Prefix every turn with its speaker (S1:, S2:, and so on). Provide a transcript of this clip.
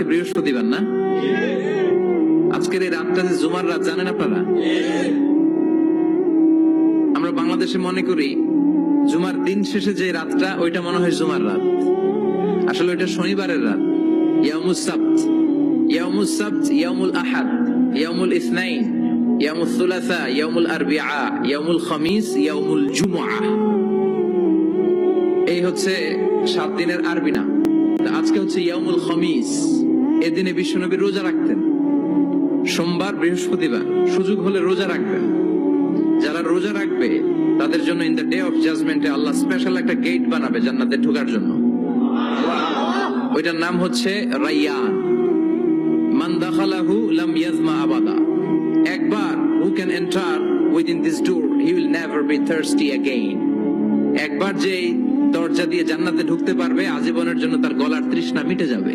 S1: আজকে বৃহস্পতিবার না? আজকের এই রাতটা যে জুমার রাত, জানেন আপনারা? আমরা বাংলাদেশে মনে করি জুমার দিন শেষে যে রাতটা, ওইটা মনে হয় জুমার রাত। আসলে ওইটা শনিবারের রাত। ইয়াউমুস সাবত, ইয়াউমুস সাবত, ইয়াউমুল আহাদ, ইয়াউমুল ইসনাইন, ইয়াউমুল সুলাসা, ইয়াউমুল আরবিআ, ইয়াউমুল খামিস, ইয়াউমুল জুমআ। এই হচ্ছে 7 দিনের আরবি নাম। আজকে হচ্ছে ইয়াউমুল খামিস। এদিনে বিশ্বনবী রোজা রাখতেন। সোমবার, বৃহস্পতিবার সুযোগ হলে রোজা রাখবেন। যারা রোজা রাখবে তাদের জন্য ইন দ্য ডে অফ জাজমেন্টে আল্লাহ স্পেশাল একটা গেট বানাবে জান্নাতে ঢোকার জন্য। ওইটার নাম হচ্ছে রাইয়ান। মান দাখালাহু লাম ইয়াজমা আবাদা। একবার who can enter within this door he will never be thirsty again. একবার যে দরজা দিয়ে জান্নাতে ঢুকতে পারবে, আজীবনের জন্য তার গলার তৃষ্ণা মিটে যাবে।